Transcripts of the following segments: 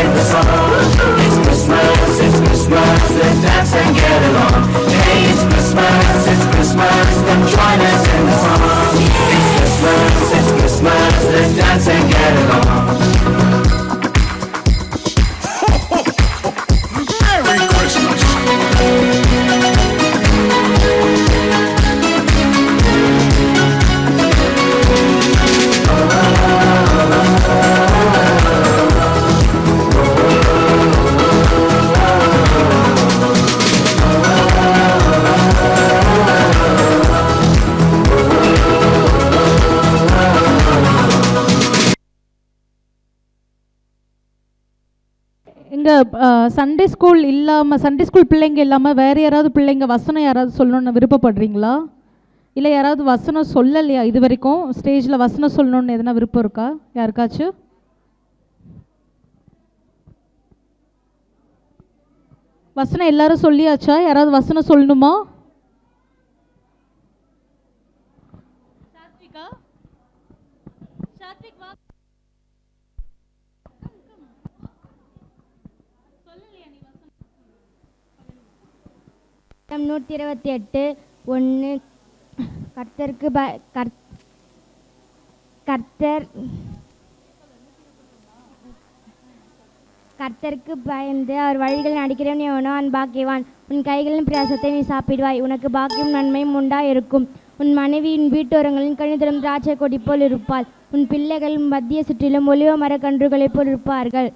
sing the song. It's Christmas, let's dance and get along. Hey, it's Christmas, come join us in the song. It's Christmas, let's dance and get along. Merry Christmas. Sunday school இல்லாமல், Sunday school பிள்ளைங்க இல்லாமல் வேறு யாராவது பிள்ளைங்க வசனம் யாராவது சொல்லணுன்னு விருப்பப்படுறீங்களா? இல்லை யாராவது வசனம் சொல்லலையா இது வரைக்கும்? ஸ்டேஜில் வசனம் சொல்லணுன்னு எதனா விருப்பம் இருக்கா யாருக்காச்சும்? வசனம் எல்லாரும் சொல்லியாச்சா? யாராவது வசனம் சொல்லணுமா? Psalm 128:1 கர்த்தருக்கு பயந்து அவர் வழிகளில் நடக்கிறவன் எவனோ அவன் பாக்கியவான். உன் கைகளின் பிரயாசத்தை நீ சாப்பிடுவாய், உனக்கு பாக்கியம் நன்மையும் உண்டாயிருக்கும். உன் மனைவியின் வீட்டோரங்களின் கனிதரும் திராட்சை கொடி போல் இருப்பாள். உன் பிள்ளைகள் மத்திய சுற்றிலும் ஒலிவ மரக்கன்றுகளைப் போல் இருப்பார்கள்.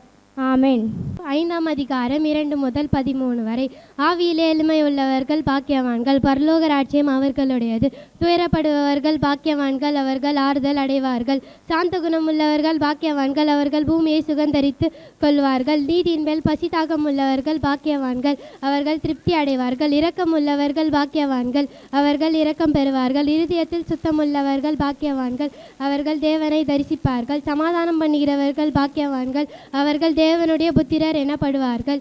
ஆமேன். 5ஆம் அதிகாரம் 2 முதல் 13 வரை. ஆவியிலே எளிமை உள்ளவர்கள் பாக்கியவான்கள், பரலோக ராஜ்யம் அவர்களுடையது. துயரப்படுபவர்கள் பாக்கியவான்கள், அவர்கள் ஆறுதல் அடைவார்கள். சாந்த குணம் உள்ளவர்கள் பாக்கியவான்கள், அவர்கள் பூமியை சுகந்தரித்து கொள்வார்கள். நீதியின் மேல் பசி தாகம் உள்ளவர்கள் பாக்கியவான்கள், அவர்கள் திருப்தி அடைவார்கள். இரக்கம் உள்ளவர்கள் பாக்கியவான்கள், அவர்கள் இரக்கம் பெறுவார்கள். இருதயத்தில் சுத்தமுள்ளவர்கள் பாக்கியவான்கள், அவர்கள் தேவனை தரிசிப்பார்கள். சமாதானம் பண்ணுகிறவர்கள் பாக்கியவான்கள், அவர்கள் தேவனுடைய புத்திரர் எனப்படுவார்கள்.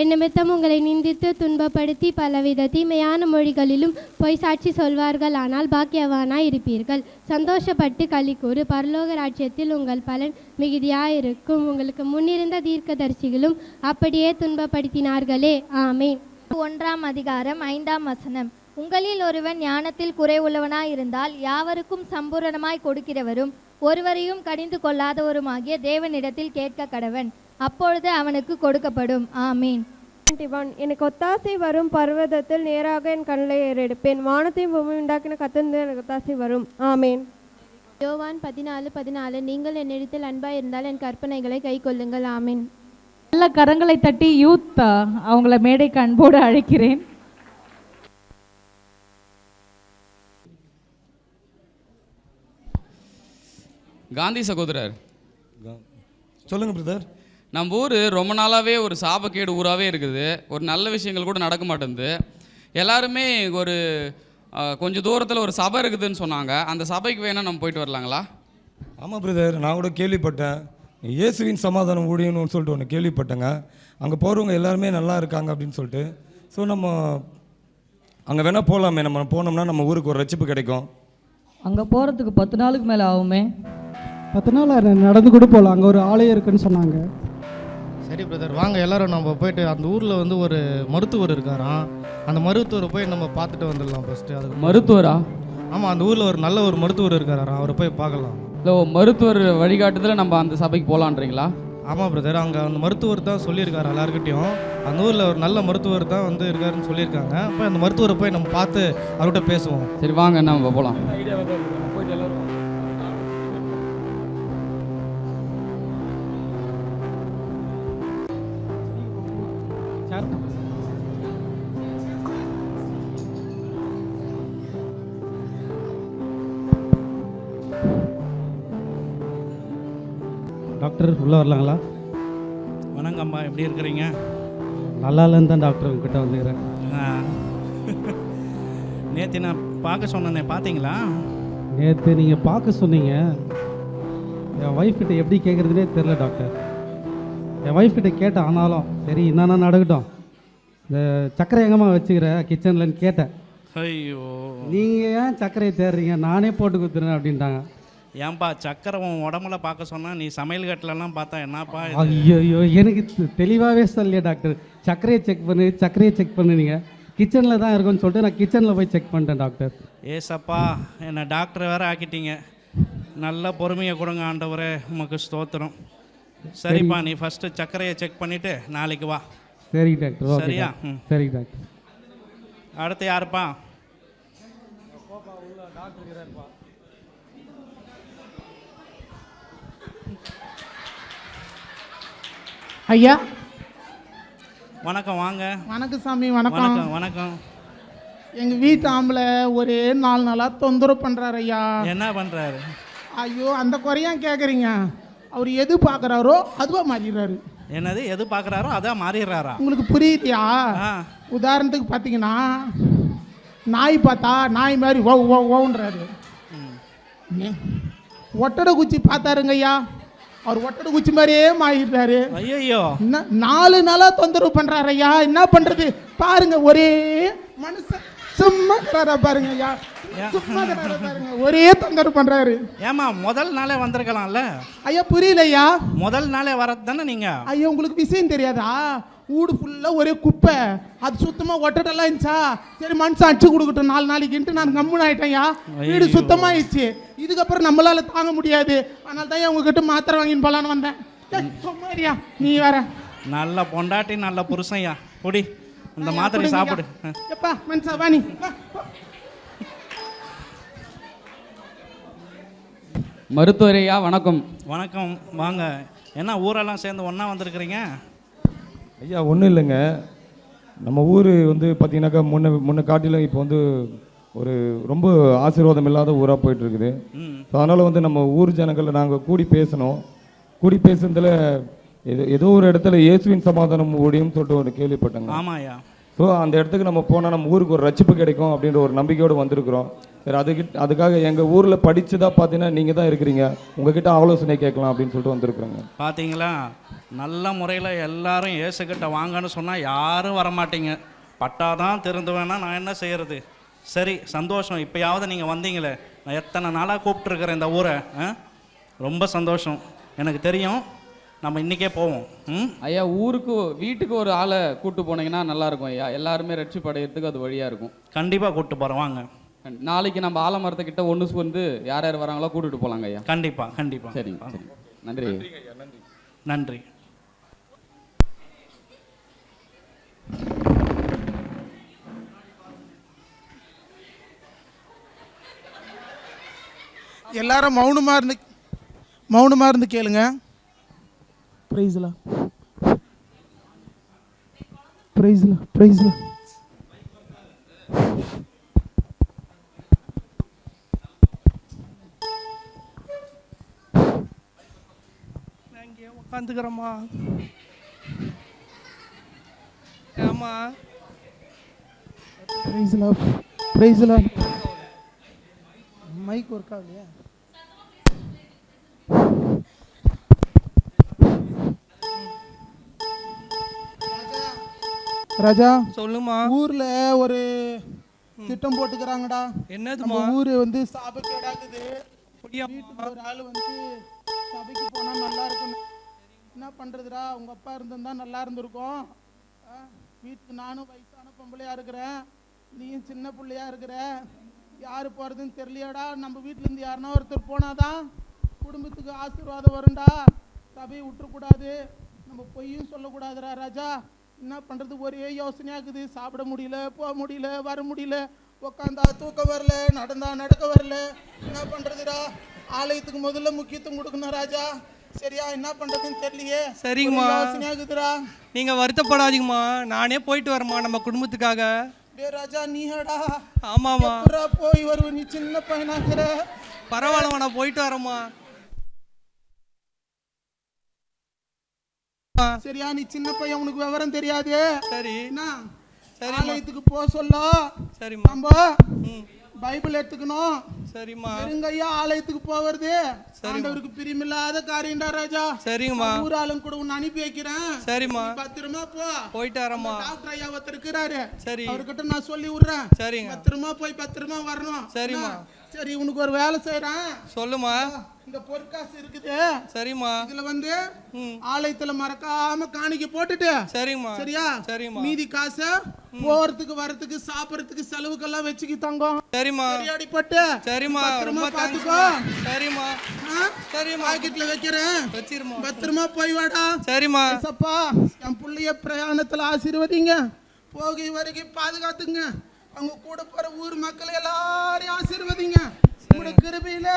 என் நிமித்தம் உங்களை நிந்தித்து துன்பப்படுத்தி பலவித தீமையான மொழிகளிலும் பொய் சாட்சி சொல்வார்கள், ஆனால் பாக்கியவானாய் இருப்பீர்கள். சந்தோஷப்பட்டு களி கூறு, பரலோக ராஜ்யத்தில் உங்கள் பலன் மிகுதியாயிருக்கும். உங்களுக்கு முன்னிருந்த தீர்க்கதரிசிகளும் அப்படியே துன்பப்படுத்தினார்களே. ஆமேன். 1ஆம் அதிகாரம் 5ஆம் வசனம். உங்களில் ஒருவன் ஞானத்தில் குறைவுள்ளவனாயிருந்தால் யாவருக்கும் சம்பூரணமாய் கொடுக்கிறவரும் ஒருவரையும் கடிந்து கொள்ளாதவருமாகிய தேவனிடத்தில் கேட்க கடவன், அப்பொழுது அவனுக்கு கொடுக்கப்படும். ஆமீன். எனக்கு ஒத்தாசை வரும் பர்வதத்தில் நேராக என் கண்களை ஏறெடுப்பேன். வானத்தையும் பூமி உண்டாக்கின கர்த்தரிடத்தில் எனக்கு ஒத்தாசை வரும். ஆமேன். யோவான் 14:14 நீங்கள் என்னிடத்தில் அன்பாய் இருந்தால் என் கற்பனைகளை கை கொள்ளுங்கள். ஆமீன். நல்ல கரங்களை தட்டி யூத் அவங்கள மேடைக்கு அன்போடு அழைக்கிறேன். காந்தி சகோதரர் சொல்லுங்க பிரதர். நம்ம ஊர் ரொம்ப நாளாகவே ஒரு சாபக்கேடு ஊராகவே இருக்குது. ஒரு நல்ல விஷயங்கள் கூட நடக்க மாட்டேங்குது. எல்லாருமே ஒரு கொஞ்சம் தூரத்தில் ஒரு சபை இருக்குதுன்னு சொன்னாங்க. அந்த சபைக்கு வேணால் நம்ம போயிட்டு வரலாங்களா? ஆமாம் பிரதர், நான் கூட கேள்விப்பட்டேன். இயேசுவின் சமாதானம் ஊழியன்னு சொல்லிட்டு ஒன்று கேள்விப்பட்டேங்க. அங்கே போகிறவங்க எல்லாருமே நல்லா இருக்காங்க அப்படின்னு சொல்லிட்டு. ஸோ நம்ம அங்கே வேணால் போகலாமே. நம்ம போனோம்னா நம்ம ஊருக்கு ஒரு ரட்சிப்பு கிடைக்கும். அங்கே போகிறதுக்கு 10 நாளுக்கு மேலே ஆகுமே. 10 நாள் நடந்து கூட போகலாம். அங்கே ஒரு ஆலயம் இருக்குன்னு சொன்னாங்க. சரி பிரதர், வாங்க எல்லோரும் நம்ம போயிட்டு அந்த ஊரில் வந்து ஒரு மருத்துவர் இருக்காராம். அந்த மருத்துவரை போய் நம்ம பார்த்துட்டு வந்துடலாம் ஃபஸ்ட்டு. அதுக்கு மருத்துவரா? ஆமாம், அந்த ஊரில் ஒரு நல்ல ஒரு மருத்துவர் இருக்காராம், அவரை போய் பார்க்கலாம். இல்லை, மருத்துவர் வழிகாட்டுதல் நம்ம அந்த சபைக்கு போகலான்றீங்களா? ஆமாம் பிரதர், அங்கே அந்த மருத்துவர் தான் சொல்லியிருக்காரு எல்லாருக்கிட்டையும். அந்த ஊரில் ஒரு நல்ல மருத்துவர் தான் வந்து இருக்காருன்னு சொல்லியிருக்காங்க. அப்போ அந்த மருத்துவரை போய் நம்ம பார்த்து அவர்கிட்ட பேசுவோம். சரி வாங்க, நம்ம போகலாம். போயிட்டு எல்லோரும் டாக்டர் உள்ளே வரலாங்களா? வணக்கம்மா, எப்படி இருக்கிறீங்க? நல்லா இல்லைன்னு தான் டாக்டர் உங்ககிட்ட வந்துக்கிறேன். நேற்று நான் பார்க்க சொன்னேனே, பார்த்தீங்களா? நேற்று நீங்கள் பார்க்க சொன்னீங்க. என் ஒய்ஃப் கிட்ட எப்படி கேட்குறதுனே தெரில டாக்டர். என் ஒய்ஃப் கிட்ட கேட்டேன், ஆனாலும் சரி என்னென்னா நடக்கட்டும், இந்த சர்க்கரை எங்கம்மா வச்சுக்கிற கிச்சன்லன்னு கேட்டேன். ஐயோ, நீங்கள் ஏன் சர்க்கரையை தேடுறீங்க, நானே போட்டு கொடுத்துறேன் அப்படின்ட்டாங்க. ஏன்பா சக்கரை உன் உடம்புல பார்க்க சொன்னா நீ சமையல் கட்டிலலாம் பார்த்தா என்னப்பா இது? ஐயோ எனக்கு தெளிவாகவே சொல்லலையே டாக்டர். சர்க்கரையை செக் பண்ணு நீங்கள் கிச்சனில் தான் இருக்குன்னு சொல்லிட்டு நான் கிச்சனில் போய் செக் பண்ணிட்டேன் டாக்டர். ஏசப்பா என்னை டாக்டர் வேறு ஆக்கிட்டீங்க. நல்ல பொறுமையை கொடுங்க ஆண்டவரே, உமக்கு ஸ்தோத்திரம். சரிப்பா, நீ ஃபஸ்ட்டு சர்க்கரையை செக் பண்ணிவிட்டு நாளைக்கு வா. சரி டாக்டர். ஓகே சரியா? சரி டாக்டர். அடுத்து யாருப்பா? ஐயா வணக்கம், வாங்க. வணக்கம் சாமி. வணக்கம் வணக்கம் வணக்கம். எங்கள் வீட்டு ஆம்பளை ஒரே 4 நாளாக தொந்தரவு பண்ணுறாரு ஐயா. என்ன பண்ணுறாரு? ஐயோ அந்த குறையான் கேட்குறீங்க. அவர் எது பார்க்குறாரோ அதுவாக மாறிடுறாரு. என்னது எது பார்க்குறாரோ அதான் மாறிடுறாரா? உங்களுக்கு புரியுதியா? உதாரணத்துக்கு பார்த்தீங்கன்னா நாய் பார்த்தா நாய் மாதிரி ஓன்றாரு. ஒட்டடை குச்சி பார்த்தாருங்க ஐயா, அவர் ஒட்டடை குச்சி மாதிரியே மாறிடுறாரு. ஐயோ 4 நாளாக தொந்தரவு பண்ணுறாரு ஐயா. என்ன பண்ணுறது பாருங்க, ஒரே மனுஷன் சும்மா பாருங்க ஐயா, சும்மா பாருங்க, ஒரே தொந்தரவு பண்ணுறாரு. ஏமா முதல் நாளே வந்திருக்கலாம்ல ஐயா? புரியல ஐயா. முதல் நாளே வரது தானே நீங்கள்? ஐயா உங்களுக்கு விஷயம் தெரியாதா? வீடு ஃபுல்லாக ஒரே குப்பை, அது சுத்தமாக ஒட்டடெல்லாம் இருந்துச்சா, சரி மனுஷன் அடிச்சு கொடுக்கட்டும் 4 நாளைக்குன்ட்டு நான் கம்முன்னு ஆகிட்டேன்யா. வீடு சுத்தமாகிடுச்சு. இதுக்கப்புறம் நம்மளால தாங்க முடியாது, அதனால தான் உங்ககிட்ட மாத்திரை வாங்கின்னு போகலான்னு வந்தேன். சும்மாரியா நீ வேற. நல்ல பொண்டாட்டி நல்ல புருஷன்யா. பொடி இந்த மாத்திரை சாப்பிடு. எப்பா மனுஷா வாணி. மருத்துவரையா வணக்கம். வணக்கம், வாங்க. என்ன ஊரெல்லாம் சேர்ந்து ஒன்றா வந்திருக்கிறீங்க? ஐயா ஒன்றும் இல்லைங்க, நம்ம ஊர் வந்து பார்த்தீங்கன்னாக்கா முன்ன காட்டிலும் இப்போ வந்து ஒரு ரொம்ப ஆசீர்வாதம் இல்லாத ஊராக போயிட்டுருக்குது. ஸோ அதனால் வந்து நம்ம ஊர் ஜனங்களை நாங்கள் கூடி பேசுனதில் ஏதோ ஒரு இடத்துல இயேசுவின் சமாதானம் ஓடியும் சொல்லிட்டு ஒரு கேள்விப்பட்டேங்க. ஆமாயா. ஸோ அந்த இடத்துக்கு நம்ம போனால் நம்ம ஊருக்கு ஒரு ரட்சிப்பு கிடைக்கும் அப்படின்ற ஒரு நம்பிக்கையோடு வந்திருக்கிறோம். சரி, அதுக்காக எங்கள் ஊரில் படித்ததாக பார்த்தீங்கன்னா நீங்கள் தான் இருக்கிறீங்க, உங்ககிட்ட ஆலோசனை கேட்கலாம் அப்படின்னு சொல்லிட்டு வந்திருக்கிறோங்க. பார்த்தீங்களா, நல்ல முறையில் எல்லாரும் ஏசுக்கிட்ட வாங்கன்னு சொன்னால் யாரும் வரமாட்டீங்க. பட்டாதான் திறந்து வேணா நான் என்ன செய்கிறது? சரி சந்தோஷம், இப்போயாவது நீங்கள் வந்தீங்களே. நான் எத்தனை நாளாக கூப்பிட்டுருக்குறேன் இந்த ஊரை. ரொம்ப சந்தோஷம். எனக்கு தெரியும், நம்ம இன்றைக்கே போவோம். ஐயா வீட்டுக்கு ஒரு ஆளை கூப்பிட்டு போனீங்கன்னா நல்லாயிருக்கும் ஐயா. எல்லாருமே ரட்சிப்படைகிறதுக்கு அது வழியாக இருக்கும். கண்டிப்பாக கூப்பிட்டு போகிறோம், வாங்க. நாளைக்கு நம்ம ஆலமரத்துக்கிட்ட ஒன்று வந்து யார் யார் வராங்களோ கூட்டிகிட்டு போகலாங்க ஐயா. கண்டிப்பாக கண்டிப்பாக. சரிங்க சரி, நன்றி. நன்றி. எல்லாரும் மௌனமாக இருந்து கேளுங்க. பிரைஸ்லா பிரைஸ்லா பிரைஸ்லா. நான் இங்கே உட்காந்துக்கிறேம்மா. ஆமா பிரைஸ்லா பிரைஸ்லா. மைக் ஒர்க் ஆகலையா? ராஜா சொல்லுமா. ஊர்ல ஒரு திட்டம் போட்டுக்கிறாங்கடா. என்னது ஊரு வந்து சாபக்கேடாகுது. வீட்டுக்கு ஒரு ஆள் வந்து சபைக்கு போனா நல்லா இருக்கும். என்ன பண்றதுடா, உங்க அப்பா இருந்திருந்தா நல்லா இருந்திருக்கும். வீட்டுக்கு நானும் வயசான பொம்பளையா இருக்கிறேன், நீயும் சின்ன பிள்ளையா இருக்கிற. யாரு போறதுன்னு தெரியலையாடா. நம்ம வீட்டுல இருந்து யாருன்னா ஒருத்தர் போனாதான் குடும்பத்துக்கு ஆசீர்வாதம் வரும்டா. சபையை விட்டுறக்கூடாது, நம்ம பொய்யும் சொல்லக்கூடாதுடா ராஜா. என்ன பண்ணுறது, ஒரே யோசனையாக்குது. சாப்பிட முடியல, போக முடியல, வர முடியல, உட்காந்தா தூக்கம் வரல, நடந்தா நடக்க வரல. என்ன பண்ணுறதுடா, ஆலயத்துக்கு முதல்ல முக்கியத்துவம் கொடுக்கணும் ராஜா. சரியா, என்ன பண்ணுறதுன்னு தெரியலையே. சரிங்கம்மா, யோசனையாக்குதுடா. நீங்கள் வருத்தப்படாதீங்கம்மா, நானே போயிட்டு வரேம்மா நம்ம குடும்பத்துக்காக. டே ராஜா, நீடா? ஆமாம்மா. போய் வருவ, நீ சின்ன பையனாகிற. பரவாயில்லம்மா, நான் போயிட்டு வரேம்மா. சரியா, நீ சின்ன பையன், உனக்கு விவரம் தெரியாது. சரி, ஆலயத்துக்கு போக சொல்ல. சரிம்மா. நம்ம பைபிள் எடுத்துக்கணும். சரிம்மா. பெருங்கையா ஆலயத்துக்கு போவது ஆண்டவருக்கு பிரியமில்லாத காரியம்டா ராஜா. சரிங்கம்மா. ஊர் ஆளுங்க கூட உன்னை அனுப்பி வைக்கிறேன். சரிம்மா. பத்திரமா போ. போயிட்டு வரேம்மா. டாக்டர் ஐயா ஒருத்தர் இருக்கிறாரு. சரி, அவர்கிட்ட நான் சொல்லி விடுறேன். சரிங்க. பத்திரமா போய் பத்திரமா வரணும். சரிம்மா. சரி உனக்கு ஒரு வேலை செய்யறேன். சொல்லுமா. இந்த பொற்காசு இருக்குது. சரிம்மா. இதுல வந்து ஆலயத்துல மறக்காம காணிக்க போட்டுட்டு. சரிம்மா. சரியா? சரிம்மா. மீதி காசை போறதுக்கு வரதுக்கு சாப்பிடறதுக்கு செலவுக்கெல்லாம் வச்சுக்கி தங்கம். சரிம்மா. சரியாடிப்பட்டு. சரிம்மா. பத்திரமா பாத்துக்கோ. சரிம்மா. சரிம்மா. பாக்கெட்ல வைக்கிறேன். வச்சிருமா. பத்திரமா போய் வாடா. சரிம்மா. சப்பா என் புள்ளைய பிரயாணத்துல ஆசீர்வதிங்க. போகி வருகை பாதுகாத்துங்க. அவங்க கூட போற ஊர் மக்கள் எல்லாரையும் ஆசீர்வதிங்க. உங்களோட கிருபையில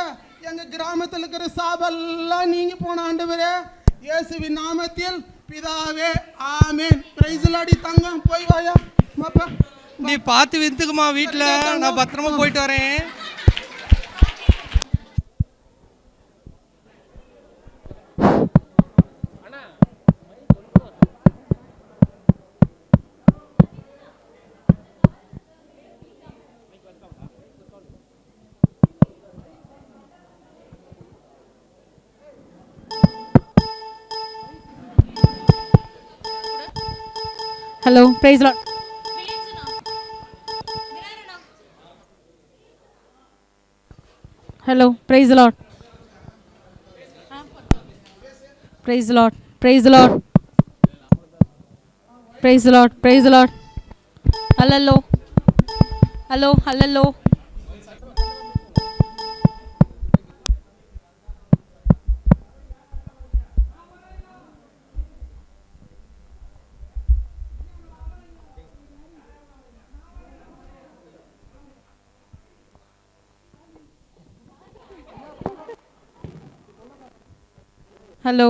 எங்க கிராமத்தில் இருக்கிற சாபெல்லாம் நீங்க போன ஆண்டவரே, இயேசுவின் நாமத்தில் பிதாவே ஆமென். Price Lord. தங்கம் போய் வாயா. மாப்பா நீ பார்த்து வித்துக்குமா வீட்டில். நான் பத்திரமா போயிட்டு வரேன். Hello, praise Lord. Hello, praise Lord. Praise Lord. Praise Lord. Praise Lord. Praise Lord. Hello hello hello. Hello.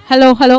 Hello hello.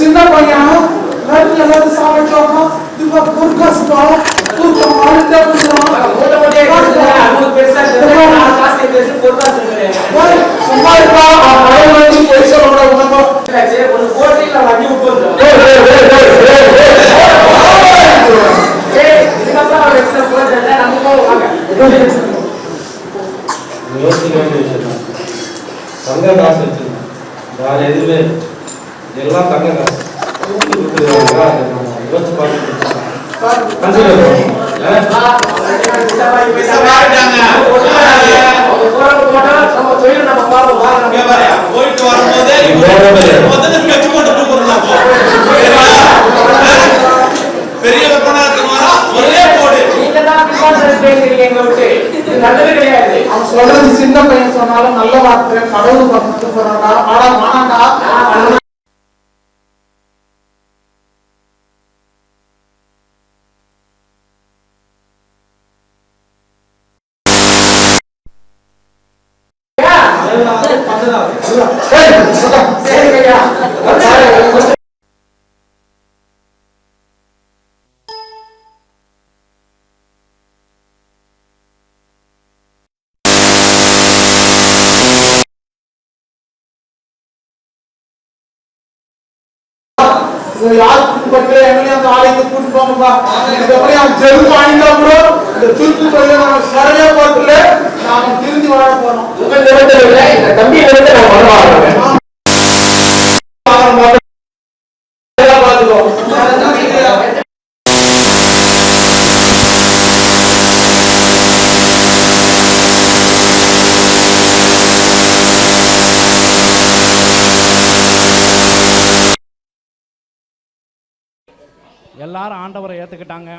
சின்ன பையன் நடுவில் எல்லாத்தையும் சாப்பிட்டோம்னா இப்போ பொற்காசுட்டோம் தூக்கம் அழுத்தே சும்மா இருக்கா போய் சொல்லக்கூடாது போட்டியில் வண்டி யோசிக்க வேண்டிய விஷயம் தான். தங்க காசு வச்சிருந்தேன், வேற எதுவுமே எல்லாம் தங்க காசு யோசிச்சு சொல்றது சின்ன பையன் சொன்னாலும் நல்ல வார்த்தை கடவுள் பசங்க சொல்றாண்டா ஆனா மானாண்டா யாருக்கு பட்டு எங்களையும் அந்த ஆலயத்தை கூட்டு போங்கப்பா. இந்த மாதிரி அவன் ஜெருப்பு வாங்கிட்டா கூட இந்த தூக்கி கொள்ள நம்ம சரவே போட்டுல நாம திருந்தி வாழ போனோம். உங்க நிறுத்தல இந்த தம்பி நிறுத்த நான் வருவாங்க எல்லாரும் ஆண்டவரை ஏற்றுக்கிட்டாங்க.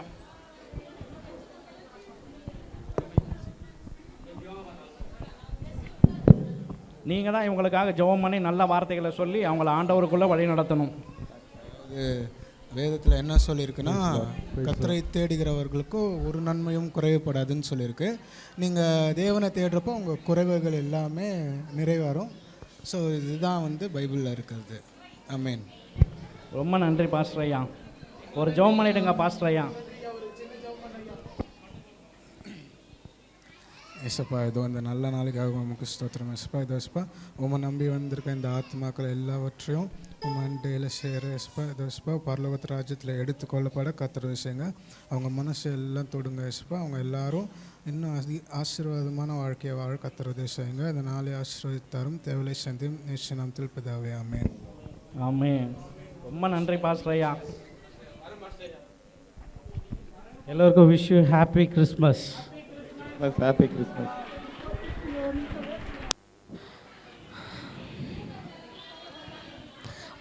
நீங்கள் தான் இவங்களுக்காக ஜெபம் பண்ணி நல்ல வார்த்தைகளை சொல்லி அவங்கள ஆண்டவருக்குள்ளே வழி நடத்தணும். வேதத்தில் என்ன சொல்லியிருக்குன்னா, கர்த்தரை தேடுகிறவர்களுக்கு ஒரு நன்மையும் குறைவுபடாதுன்னு சொல்லியிருக்கு. நீங்கள் தேவனை தேடுறப்போ உங்கள் குறைவுகள் எல்லாமே நிறைவேறும். ஸோ இதுதான் வந்து பைபிளில் இருக்கிறது. ஆமென். ரொம்ப நன்றி பாஸ்டர் ஐயா. ஒரு ஜெபம் பண்ணிடுங்க பாஸ்டர் ஐயா. ஏசப்பா, இதோ இந்த நல்ல நாளுக்காக உமக்கு ஸ்தோத்திரம். ஏசப்பா, இதோ ஏசப்பா உம்மை நம்பி வந்திருக்க இந்த ஆத்மாக்கள் எல்லாவற்றையும் உமண்டையில் சேர ஏசப்பா, இதோ ஏசப்பா பரலோகத்து ராஜ்யத்தில் எடுத்துக்கொள்ளப்பட கர்த்தர் செய்யுங்க. அவங்க மனசு எல்லாம் தொடுங்க ஏசப்பா. அவங்க எல்லாரும் இன்னும் ஆசீர்வாதமான வாழ்க்கையை வாழ கர்த்தர் செய்யுங்க. இந்த நாளை ஆசீர்வதித்தாரும் தேவலை சந்தியும் நேற்று நாமத்தில் பிதாவே. ஆமென். ஆமென். ரொம்ப நன்றி பாஸ்டர் ஐயா. எல்லோருக்கும் wish you happy Christmas. Happy Christmas.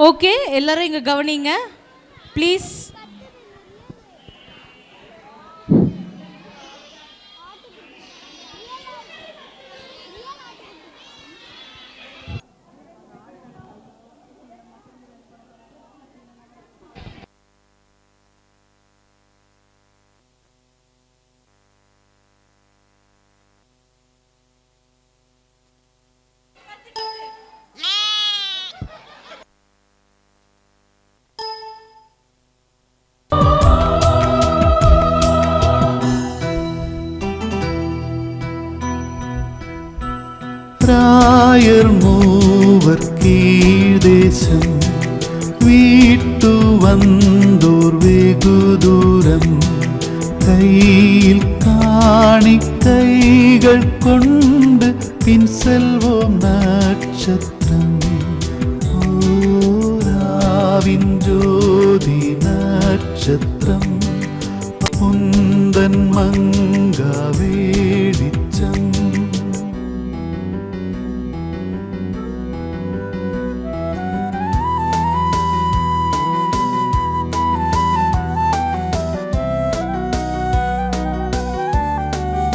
Okay, எல்லாரும் இங்கே கவனிங்க ப்ளீஸ். ராயர் மூவர் கீழ்தேசம் வீட்டு வந்தோர் வெகு தூரம் கையில் காணிக்கைகள் கொண்டு பின் செல்வோம் நட்சத்திரம் ஓராவின் ஜோதி நட்சத்திரம் உந்தன் மங்கா வேடிச்சம்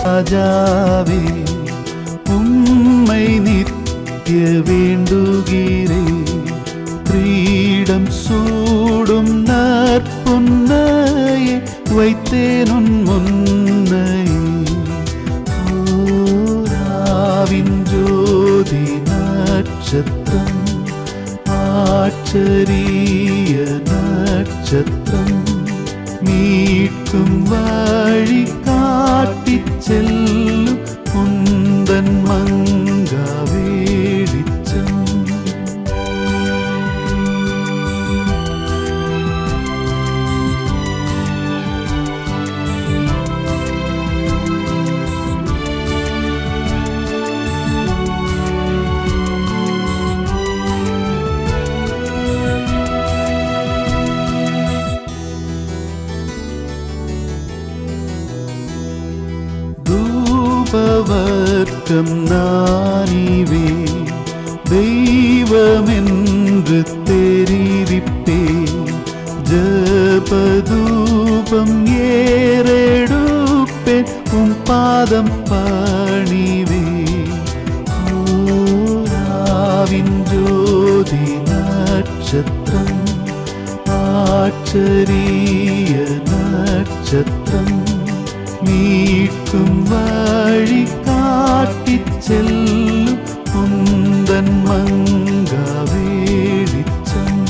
ராஜாவே உம்மை நித்திய வேண்டுகிறே கிரீடம் சூடும் நற்பொன்னையை வைத்தேன் உன் முன்னையே ஓராவின் ஜோதி நட்சத்திரம் ஆச்சரிய நட்சத்திரம் மீட்கும் வழி காட்டிச் செல்லும் உந்தன் மங்கா வெளிச்சம். தூபவர்க்கம் நானிவே தெய்வமென்று தெரிவிப்பே ஜபதூபம் ஏறெடுப்பேன் உம் பாதம் பணிவே. ஓராவின் ஜோதி நட்சத்திரம் ஆச்சரிய நட்சத்திரம் மீட்கும் வழி காட்டிச் செல்லும் உந்தன் மங்கா வெளிச்சம்.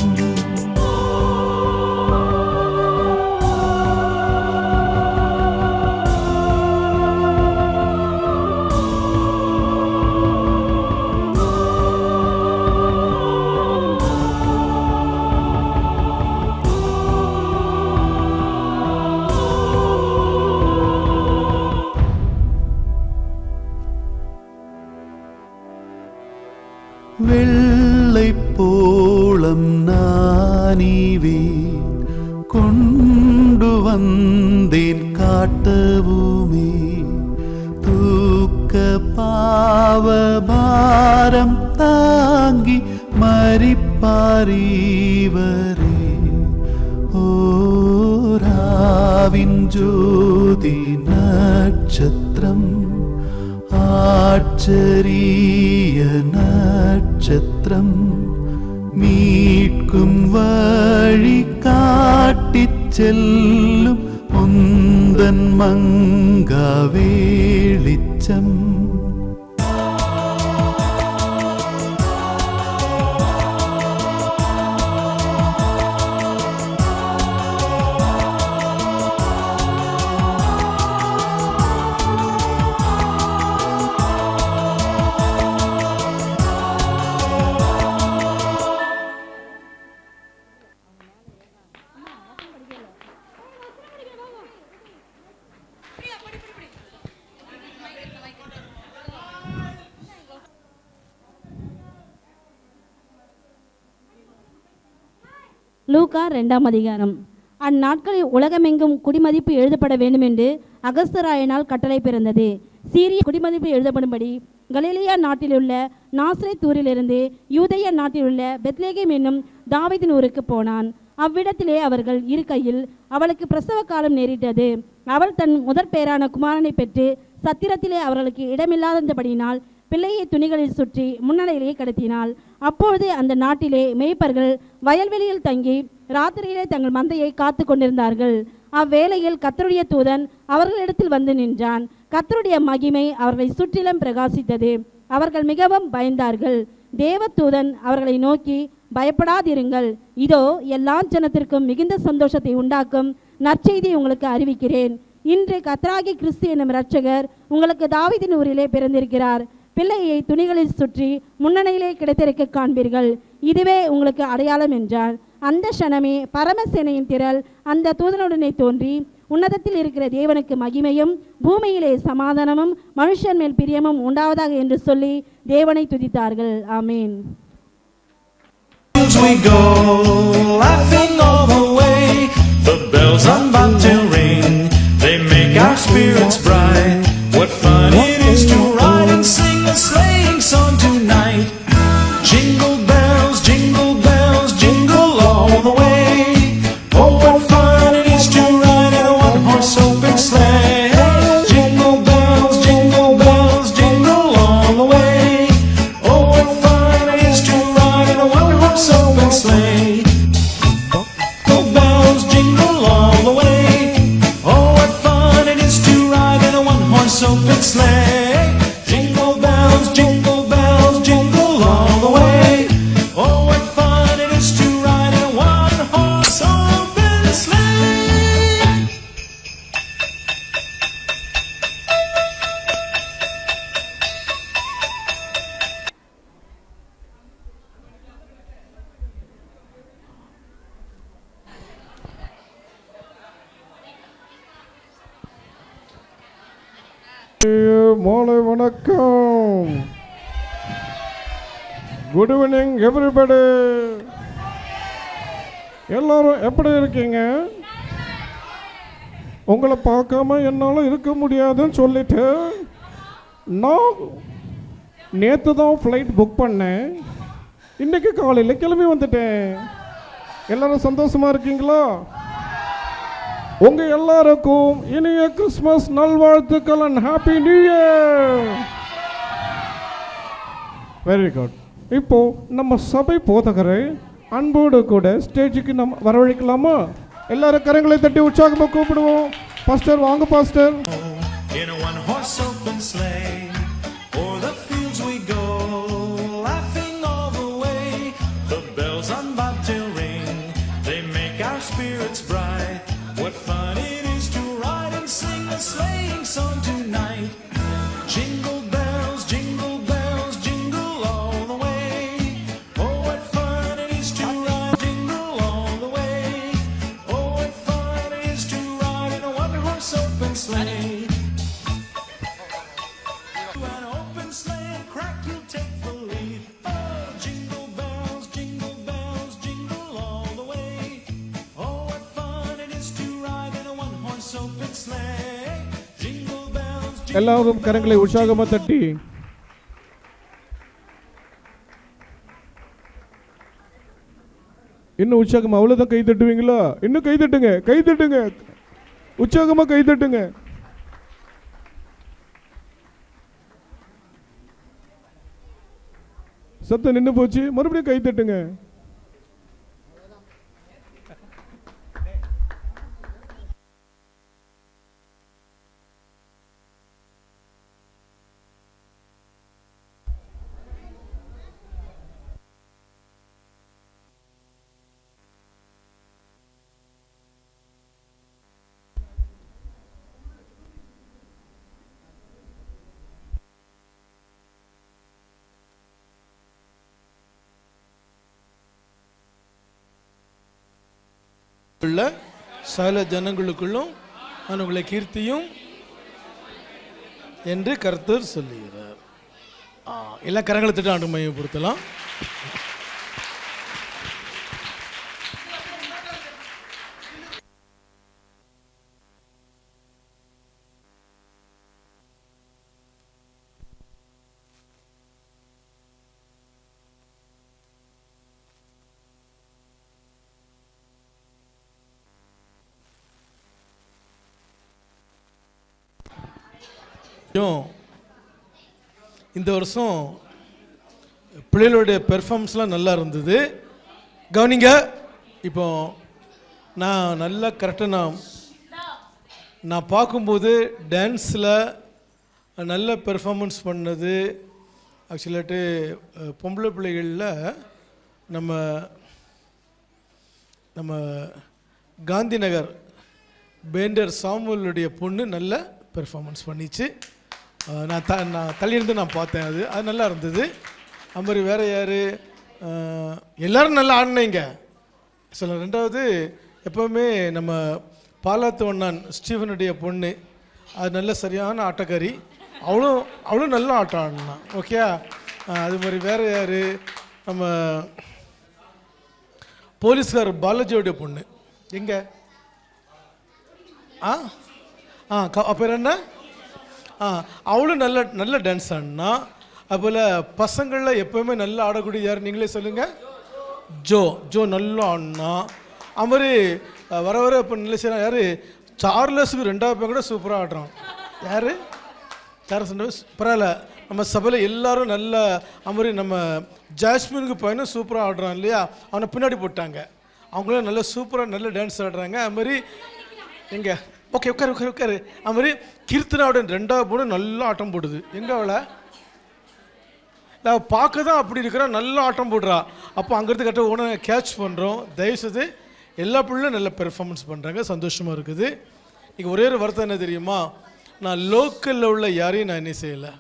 வெள்ளை போளம் நானிவே கொண்டு வந்தேன் காட்டவுமே தூக்க பாவபாரம் தாங்கி மரிப்பாரிவரே. ஓராவின் ஜோதி நட்சத்திரம் ஆச்சரிய நட்சத்திரம் மீட்கும் வழி காட்டிச் செல்லும் உந்தன் மங்கா வெளிச்சம். லூக்கா 2ஆம் அதிகாரம். அந்நாட்களில் உலகமெங்கும் குடிமதிப்பு எழுதப்பட வேண்டுமென்று அகஸ்தராயனால் கட்டளை பிறந்தது. சீரிய குடிமதிப்பு எழுதப்படும்படி கலிலேயா நாட்டிலுள்ள நாசரேத் ஊரிலிருந்து யூதேய நாட்டிலுள்ள பெத்லேகேம் என்னும் தாவீதின் ஊருக்கு போனான். அவ்விடத்திலே அவர்கள் இருக்கையில் அவளுக்கு பிரசவ காலம் நேரிட்டது. அவள் தன் முதற் பேரான குமாரனை பெற்று சத்திரத்திலே அவர்களுக்கு இடமில்லாதபடியினால் பிள்ளையை துணிகளில் சுற்றி முன்னடையிலே கடத்தினாள். அப்பொழுது அந்த நாட்டிலே மேய்ப்பர்கள் வயல்வெளியில் தங்கி ராத்திரியிலே தங்கள் மந்தையை காத்து கொண்டிருந்தார்கள். அவ்வேளையில் கர்த்தருடைய தூதன் அவர்களிடத்தில் வந்து நின்றான். கர்த்தருடைய மகிமை அவர்களை சுற்றிலும் பிரகாசித்தது. அவர்கள் மிகவும் பயந்தார்கள். தேவதூதன் அவர்களை நோக்கி, பயப்படாதிருங்கள், இதோ எல்லா ஜனத்திற்கும் மிகுந்த சந்தோஷத்தை உண்டாக்கும் நற்செய்தி உங்களுக்கு அறிவிக்கிறேன். இன்று கர்த்தராகிய கிறிஸ்து என்னும் இரட்சகர் உங்களுக்கு தாவீதின் ஊரிலே பிறந்திருக்கிறார். பிள்ளையை துணிகளில் சுற்றி முன்னணியிலே கிடைத்திருக்க காண்பீர்கள். இதுவே உங்களுக்கு அடையாளம் என்றார். அந்த க்ஷணமே பரமசேனையின் திரள் அந்த தூதனுடனே தோன்றி, உன்னதத்தில் இருக்கிற தேவனுக்கு மகிமையும் பூமியிலே சமாதானமும் மனுஷன் மேல் பிரியமும் உண்டாவதாக என்று சொல்லி தேவனை துதித்தார்கள். ஆமேன். We go laughing all the way. The bells are about to ring. They make our spirits bright. What fun it is to ride and sing a sleighing song tonight. Jingle bells, jingle all the way. Oh, what fun it is to ride in a one-horse open sleigh. Jingle bells, jingle all the way. Oh, what fun it is to ride in a one-horse open sleigh. மாலை வணக்கம். Good evening everybody. எல்லாரும் எப்படி இருக்கீங்க? உங்களை பார்க்காம என்னால் இருக்க முடியாதுன்னு சொல்லிட்டு நான் நேற்று தான் ஃப்ளைட் புக் பண்ணேன். இன்றைக்கி காலையில் கிளம்பி வந்துட்டேன். எல்லாரும் சந்தோஷமாக இருக்கீங்களா? உங்கள் எல்லாருக்கும் இனிய கிறிஸ்மஸ் நல்வாழ்த்துக்கள் and happy new year. Very good. இப்போது நம்ம சபை போதகரை அன்போடு கூட ஸ்டேஜுக்கு நம்ம வரவழைக்கலாமா? எல்லாரும் கரங்களை தட்டி உற்சாகமாக கூப்பிடுவோம். பாஸ்டர் வாங்க pastor. In a one-horse open sleigh, o'er the fields we go, laughing all the way. The bells on bobtail ring, they make our spirits bright. What fun it is to ride and sing a sleighing song tonight. Jingle bells, jingle bells, jingle all the way. Oh, what fun it is to ride, jingle all the way. Oh, what fun it is to ride in a one-horse open sleigh. An open sleigh and crack you take the lead. Oh, jingle bells, jingle all the way. Oh, what fun it is to ride in a one-horse open sleigh. Jingle bells, எல்லாரும் கரங்களை உற்சாகமாக தட்டி இன்னும் உற்சாகமாக அவ்வளோதான் கை தட்டுவீங்களா? இன்னும் கை தட்டுங்க, கை தட்டுங்க, உற்சாகமாக கை தட்டுங்க. சத்தம் நின்று போச்சு, மறுபடியும் கை தட்டுங்க. சகல ஜனங்களுக்குள்ளும் நான் உங்களை கீர்த்தியும் என்று கர்த்தர் சொல்லுகிறார். எல்லாம் கரங்களை தட்டி ஆண்டு மையப்படுத்தலாம். இந்த வருஷம் பிள்ளைகளுடைய பெர்ஃபார்மன்ஸ்லாம் நல்லா இருந்தது. கவனிங்க, இப்போ நான் நல்லா கரெக்டாக நான் பார்க்கும்போது டான்ஸில் நல்ல பெர்ஃபார்மன்ஸ் பண்ணது ஆக்சுவலாட்டு பொம்பளை பிள்ளைகளில் நம்ம நம்ம காந்தி நகர் பேண்டர் சாமுவலுடைய பொண்ணு நல்ல பெர்ஃபார்மன்ஸ் பண்ணிச்சு. நான் தள்ளியிருந்து நான் பார்த்தேன். அது நல்லா இருந்தது. அது மாதிரி வேறு யார் எல்லோரும் நல்லா ஆடினீங்க. சொல்ல ரெண்டாவது எப்போவுமே நம்ம பாலாத்து வண்ணான் ஸ்டீவனுடைய பொண்ணு அது நல்ல சரியான ஆட்டக்காரி. அவளும் நல்ல ஆட்டம் ஆடினான். ஓகே. அது மாதிரி வேறு யார் நம்ம போலீஸ்கார் பாலாஜியோடைய பொண்ணு எங்கே அப்போ என்ன அவளும் நல்ல டான்ஸ் ஆடினா. அதுபோல் பசங்களில் எப்போவுமே நல்லா ஆடக்கூடிய யார் நீங்களே சொல்லுங்கள். ஜோ நல்லா ஆடினா. அது மாதிரி வர இப்போ நல்ல செய்யலாம். யார் சார்லஸுக்கு 2வது பேர் கூட சூப்பராக ஆடுறான். யார் சார்லஸ் பரவாயில்ல. நம்ம சபையில் எல்லோரும் நல்ல அது மாதிரி நம்ம ஜாஸ்மினுக்கு பையனும் சூப்பராக ஆடுறான் இல்லையா? அவனை பின்னாடி போட்டாங்க. அவங்களும் நல்ல சூப்பராக நல்ல டான்ஸ் ஆடுறாங்க. அது மாதிரி எங்கே ஓகே உட்காரு. அது மாதிரி கீர்த்தனாவோட 2வது பொண்ணு நல்லா ஆட்டம் போடுது. எங்கே அவளை நான் பார்க்க தான் அப்படி இருக்கிறா, நல்லா ஆட்டம் போடுறா. அப்போ அங்கேருந்து கரெக்டாக உடனே கேட்ச் பண்ணுறோம். தயவுசெய்து எல்லா பிள்ளைகளும் நல்ல பெர்ஃபார்மன்ஸ் பண்ணுறாங்க. சந்தோஷமாக இருக்குது. இங்கே ஒரே ஒரு வருத்தம் என்ன தெரியுமா? நான் லோக்கலில் உள்ள யாரையும் நான் என்ன செய்யலை,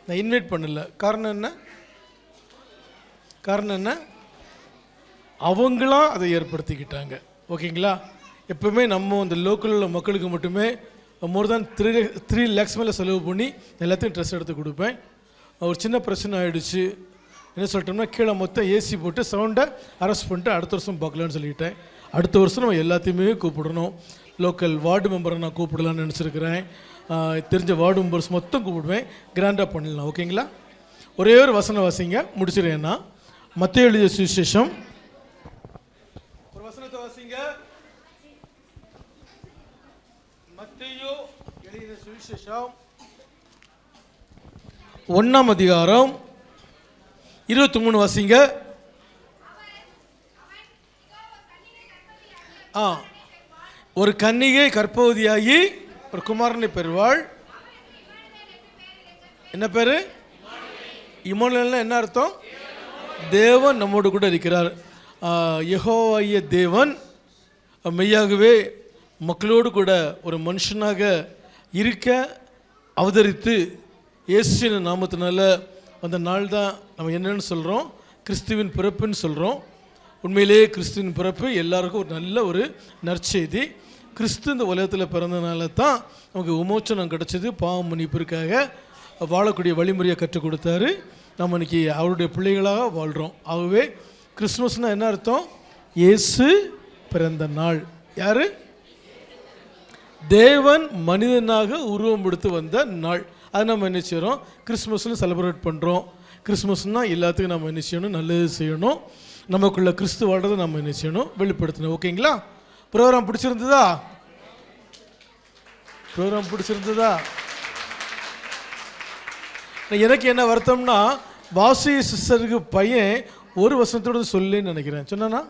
நான் இன்வைட் பண்ணல. காரணம் என்ன? அவங்களாம் அதை ஏற்படுத்திக்கிட்டாங்க. ஓகேங்களா? எப்பவுமே நம்ம இந்த லோக்கலில் உள்ள மக்களுக்கு மட்டுமே மோர் தேன் 3 lakhs மேலே செலவு பண்ணி எல்லாத்தையும் ட்ரெஸ் எடுத்து கொடுப்பேன். ஒரு சின்ன பிரச்சனை ஆகிடுச்சு. என்ன சொல்லிட்டோம்னா கீழே மொத்தம் ஏசி போட்டு சவுண்டை அரெஸ்ட் பண்ணிட்டு அடுத்த வருஷம் பார்க்கலான்னு சொல்லிட்டேன். அடுத்த வருஷம் நம்ம எல்லாத்தையுமே கூப்பிடணும். லோக்கல் வார்டு மெம்பரை நான் கூப்பிடலான்னு நினச்சிருக்கிறேன். தெரிஞ்ச வார்டு மெம்பர்ஸ் மொத்தம் கூப்பிடுவேன். கிராண்டாக பண்ணிடலாம். ஓகேங்களா? ஒரே ஒரு வசனம் வாசிங்க, முடிச்சிடுறேன்னா. மத்தேயு எழுதிய சுவிசேஷம், ஒரு வசனத்தை வாசிங்க. மத்தேயு எழுதிய சுவிசேஷம் 1ஆம் அதிகாரம் 23 வாசிங்க. ஒரு கன்னிகை கர்ப்பவதியாகி ஒரு குமாரனை பெறுவாள். என்ன பேரு? இம்மானுவேல்னா என்ன அர்த்தம்? தேவன் நம்மோடு கூட இருக்கிறார். யெகோவாகிய தேவன் மெய்யாகவே மக்களோடு கூட ஒரு மனுஷனாக இருக்க அவதரித்து இயேசுவின் நாமத்தினால அந்த நாள் தான் நம்ம என்னன்னு சொல்கிறோம்? கிறிஸ்துவின் பிறப்புன்னு சொல்கிறோம். உண்மையிலேயே கிறிஸ்துவின் பிறப்பு எல்லாருக்கும் ஒரு நல்ல ஒரு நற்செய்தி. கிறிஸ்து இந்த உலகத்தில் பிறந்தனால தான் நமக்கு விமோச்சனம் கிடச்சிது. பாவம் மன்னிப்பிற்காக வாழக்கூடிய வழிமுறையை கற்றுக் கொடுத்தாரு. நம்ம இன்னைக்கு அவருடைய பிள்ளைகளாக வாழ்கிறோம். ஆகவே கிறிஸ்துமஸ்னால் என்ன அர்த்தம்? இயேசு பிறந்த நாள். யார்? தேவன் மனிதனாக உருவம் எடுத்து வந்த நாள். அதை நம்ம என்ன செய்கிறோம்? கிறிஸ்துமஸ்னு செலிப்ரேட் பண்ணுறோம். கிறிஸ்துமஸ்னால் எல்லாத்துக்கும் நம்ம என்ன செய்யணும்? நல்லது செய்யணும். நமக்குள்ள கிறிஸ்து வாழ்றதை நம்ம என்ன செய்யணும்? வெளிப்படுத்தணும். ஓகேங்களா? ப்ரோக்ராம் பிடிச்சிருந்ததா? ப்ரோக்ராம் பிடிச்சிருந்ததா? எனக்கு என்ன வருத்தம்னா வாசி சிஸ்டருக்கு பையன் ஒரு வசனத்தோட சொல்லேன்னு நினைக்கிறேன். சொன்னானா?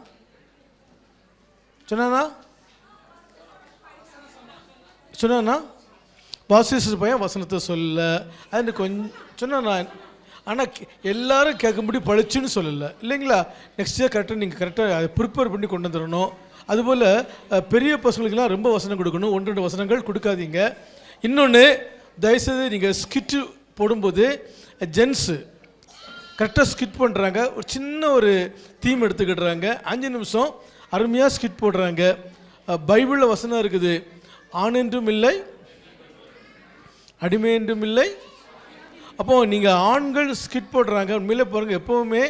வாசி சிஸ்டர் பையன் வசனத்தை சொல்ல. அது கொஞ்சம் சொன்னா. ஆனால் எல்லாரும் கேட்கும்படி பழிச்சுன்னு சொல்லலை இல்லைங்களா? நெக்ஸ்ட் இயர் கரெக்டாக நீங்கள் கரெக்டாக அதை ப்ரிப்பேர் பண்ணி கொண்டு வந்துடணும். அதுபோல் பெரிய பசங்களுக்கெல்லாம் ரொம்ப வசனம் கொடுக்கணும். 1-2 வசனங்கள் கொடுக்காதீங்க. இன்னொன்று, தயவுசெய்து நீங்கள் ஸ்கிட்டு போடும்போது ஜென்ஸு கரெக்டாக ஸ்கிட் பண்ணுறாங்க. ஒரு சின்ன ஒரு தீம் எடுத்துக்கிடுறாங்க. 5 நிமிஷம் அருமையாக ஸ்கிட் போடுறாங்க. பைபிளில் வசனம் இருக்குது, ஆண் என்றும் இல்லை அடிமை என்றும் இல்லை. அப்போது நீங்கள் ஆண்கள் ஸ்கிட் போடுறாங்க. உண்மையிலே பாருங்கள், எப்போவுமே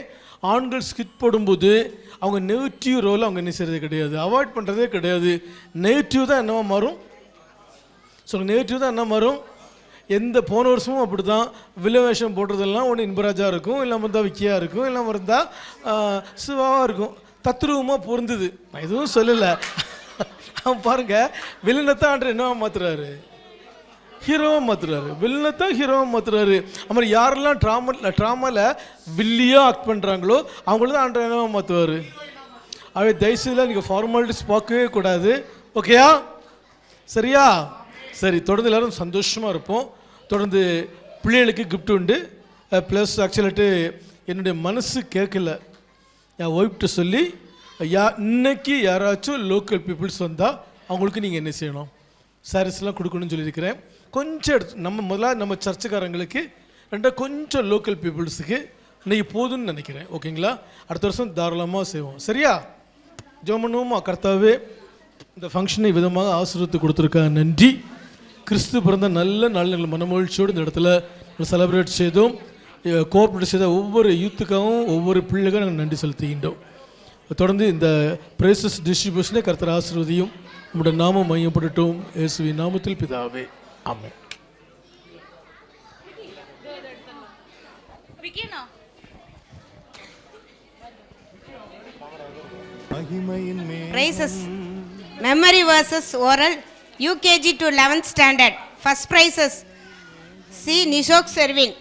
ஆண்கள் ஸ்கிட் போடும்போது அவங்க நெகட்டிவ் ரோல் அவங்க என்ன செய்கிறது கிடையாது, அவாய்ட் பண்ணுறதே கிடையாது. நெகட்டிவ் தான் என்னவா மாறும்? ஸோ நெகட்டிவ் தான் என்ன மாறும்? எந்த போன வருஷமும் அப்படி தான் வில்லவேஷம் போடுறதெல்லாம் ஒன்று இன்பராஜாக இருக்கும், இல்லாமல் இருந்தால் விக்கியாக இருக்கும், இல்லாமல் இருந்தால் சிவாவாக இருக்கும். தத்ரூபமாக பொருந்தது. நான் எதுவும் சொல்லலை. அவன் பாருங்கள், வில்லனத்தான் ஆண்டு என்னவா மாற்றுறாரு? ஹீரோவாக மாற்றுறாரு. வில்லனத்தான் ஹீரோவாக மாற்றுறாரு. அப்புறம் யாரெல்லாம் ட்ராமாவில் வில்லியாக ஆக்ட் பண்ணுறாங்களோ அவங்கள தான் ஆண்டு என்னவா மாற்றுவார். அவை தயவுசெய்து நீங்கள் ஃபார்மாலிட்டிஸ் பார்க்கவே கூடாது. ஓகேயா? சரியா? சரி, தொடர்ந்து எல்லோரும் சந்தோஷமாக இருப்போம். தொடர்ந்து பிள்ளைகளுக்கு கிஃப்ட் உண்டு. ப்ளஸ் ஆக்சுவலாட்டு என்னுடைய மனசு கேட்கல, என் ஒய்ஃப்ட்டு சொல்லி இன்னைக்கு யாராச்சும் லோக்கல் பீப்புள்ஸ் வந்தால் அவங்களுக்கு நீங்கள் என்ன செய்யணும்? சாரீஸ்லாம் கொடுக்கணும்னு சொல்லியிருக்கிறேன். கொஞ்சம் எடுத்து நம்ம சர்ச்சுக்காரங்களுக்கு, கொஞ்சம் லோக்கல் பீப்புள்ஸுக்கு இன்னைக்கு போதும்னு நினைக்கிறேன். ஓகேங்களா? அடுத்த வருஷம் தாராளமாக செய்வோம். சரியா? ஜோமனுமா கர்த்தாவே இந்த ஃபங்க்ஷனை விதமாக ஆசீர்வதித்து கொடுத்துருக்காங்க. நன்றி. கிறிஸ்து பிறந்த நல்ல நாள் மனமகிழ்ச்சியோடு இந்த இடத்துல செலிப்ரேட் செய்தோம். கோஆப்ரேட் செய்த ஒவ்வொரு யூத்துக்காகவும் ஒவ்வொரு பிள்ளைகளும் நாங்கள் நன்றி செலுத்துகின்றோம். தொடர்ந்து இந்த பிரைசஸ் டிஸ்ட்ரிபியூஷனை கர்த்தர் ஆசீர்வதியும். நம்முடைய நாமம் மையப்படட்டும். இயேசுவின் நாமத்தில் பிதாவே, ஆமென். Prizes, memory verses oral, UKG to 11th standard. First prizes, C. Nishok Servin.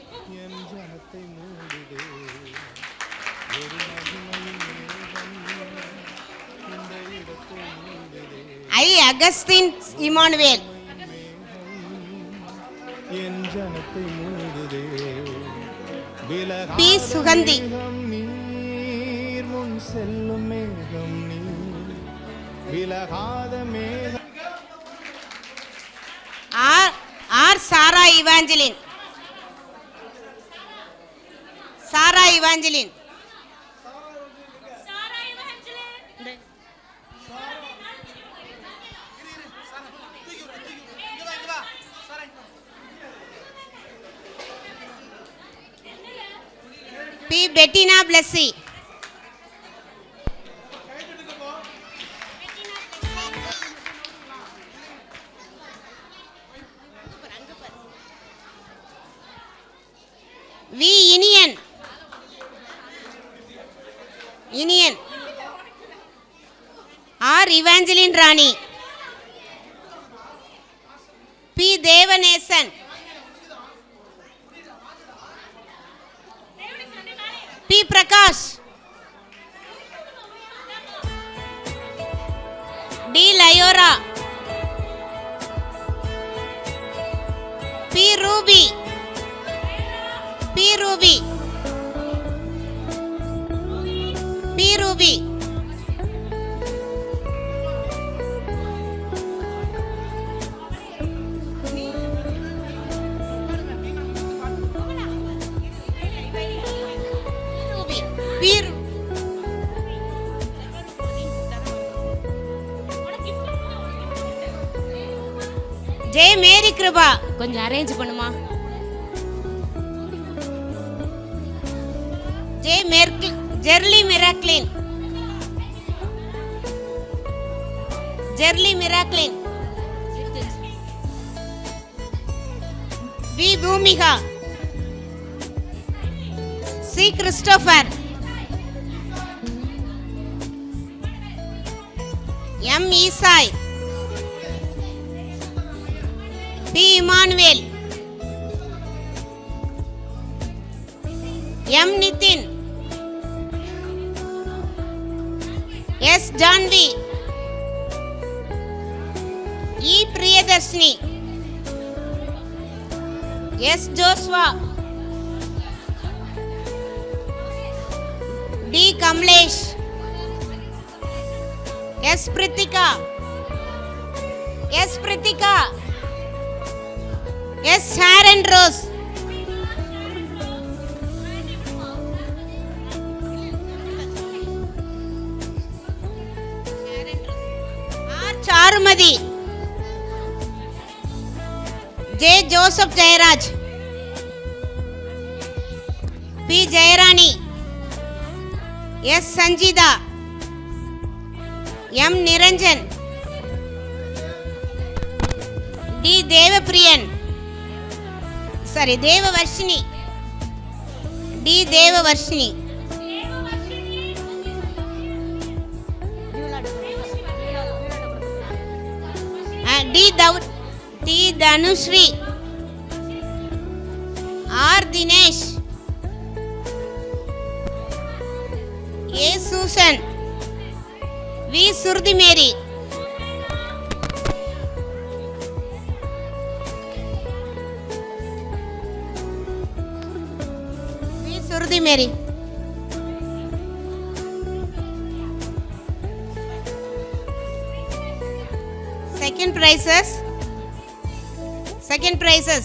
I. Augustine Emmanuel. P. Sugandhi. R. Sarah Evangeline. Sarah Evangeline. P Bettina Blessy. V Iniyan. Iniyan. R Evangeline Rani. P Devanesan. P Prakash. T Leora. P Ruby. P Ruby. P Ruby. J Mary Kiruba. கொஞ்சம் arrange பண்ணுமா. Jerly Miraclin. Jerly Miraclin. V Bhoomika. C Christopher. M Esai. P Emmanuel. M Nithin. S Janvi. E Priyadharshini. S Joshua. T Kamalesh. S Prithika. S Prithika. S Sharon Rose. R Charumathi. J Joseph Jeyaraj. P Jeyarani. S Sanjitha. M Niranjan. T Devapriyan. Sorry Devavarshini. T Devavarshini. T Dhanushree. R Dinesh. A Susan. V Sruthi Mary. V Sruthi Mary. Second prizes.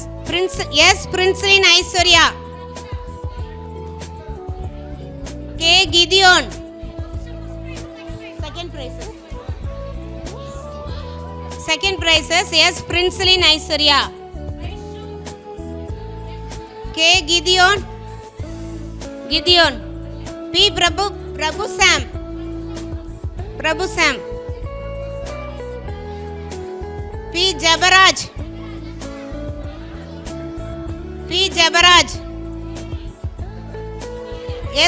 Princeline Aishwarya. K Gideon. Second prizes. Yes, Princeline Aishwarya. K Gideon. P Prabhu Sam. P Jabaraj.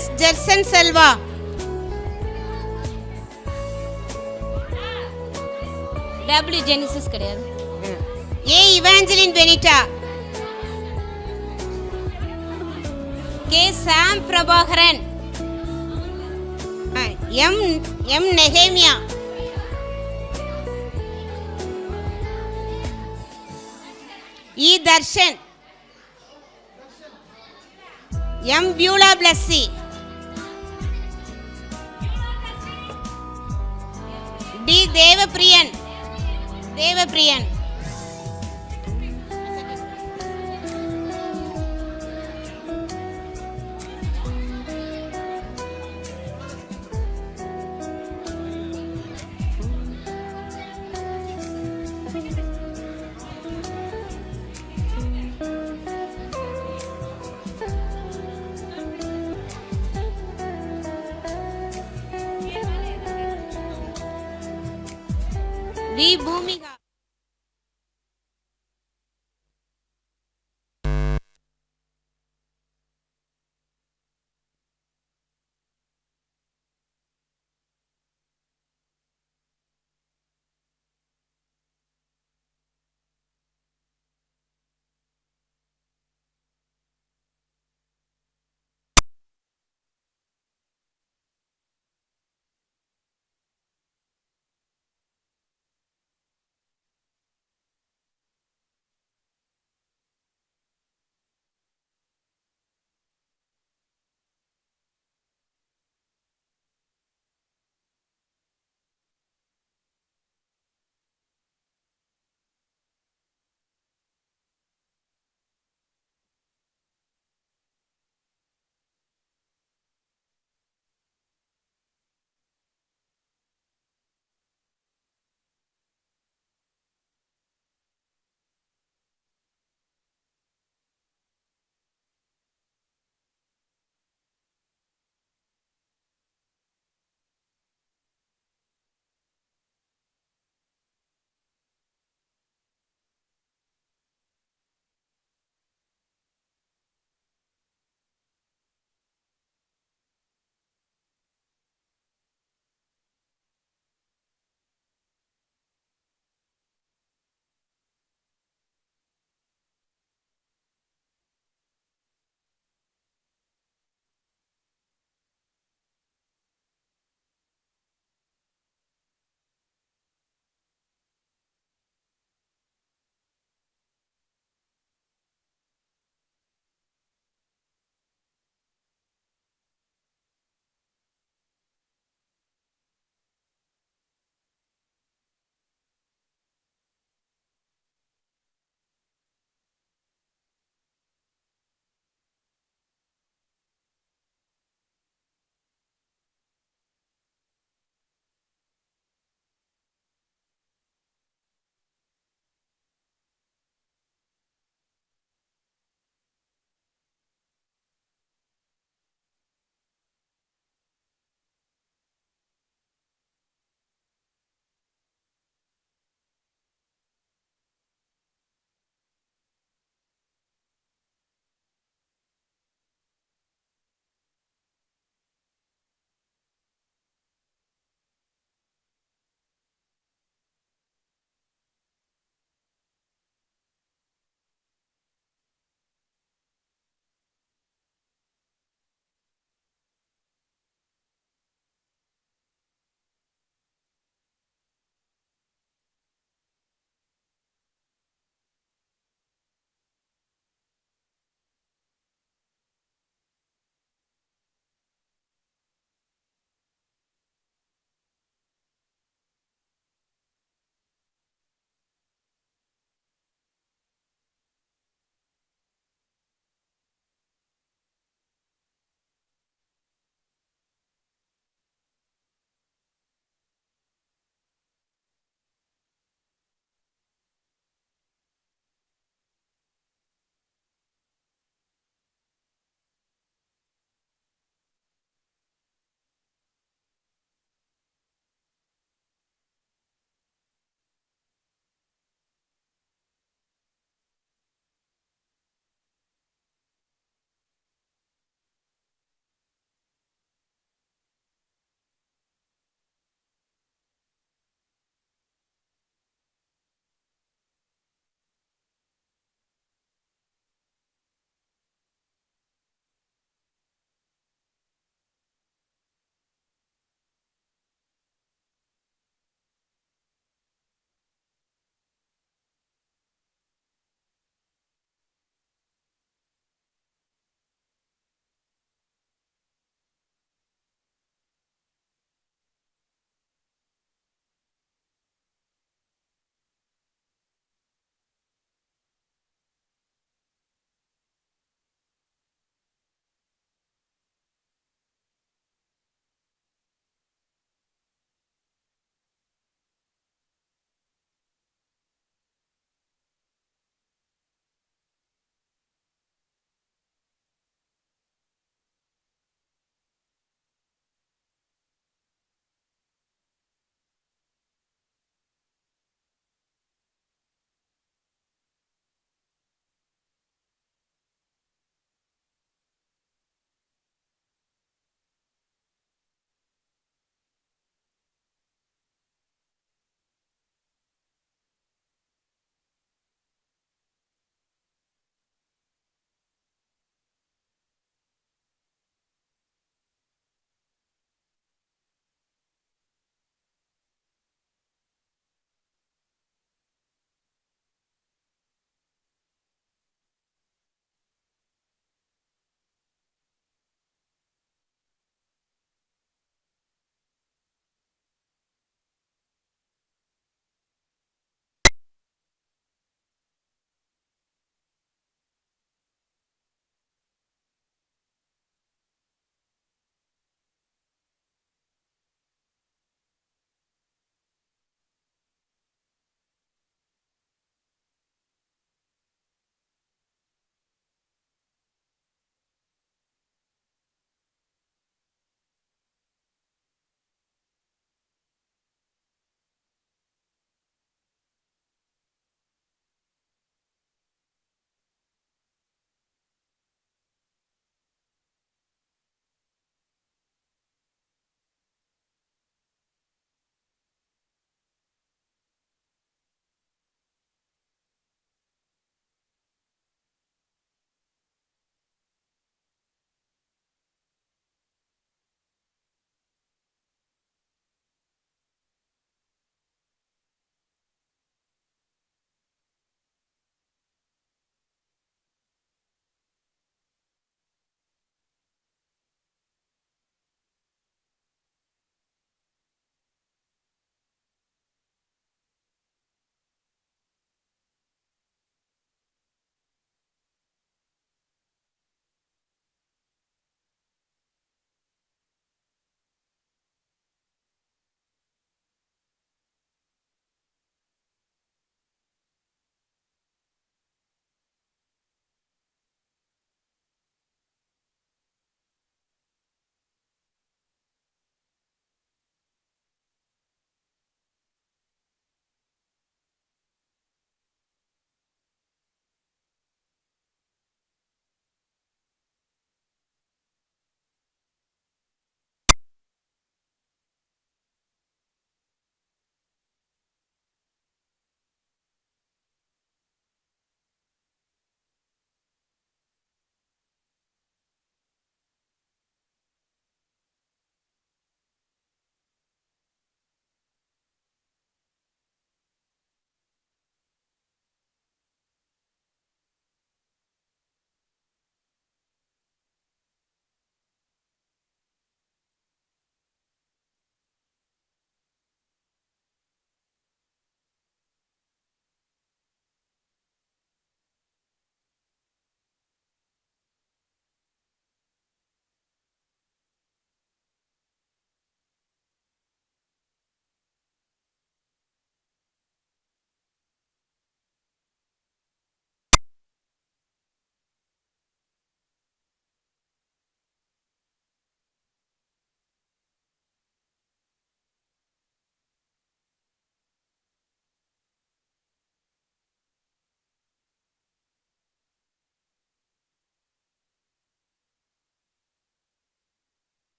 S Jerson Selva. W Genesis கிடையாது. A Evangeline Benita. K Sam Prabhakaran. M Nehemia. E Darshan. M Beulah Blessy. D Devapriyan. V Bhoomika.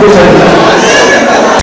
Gracias.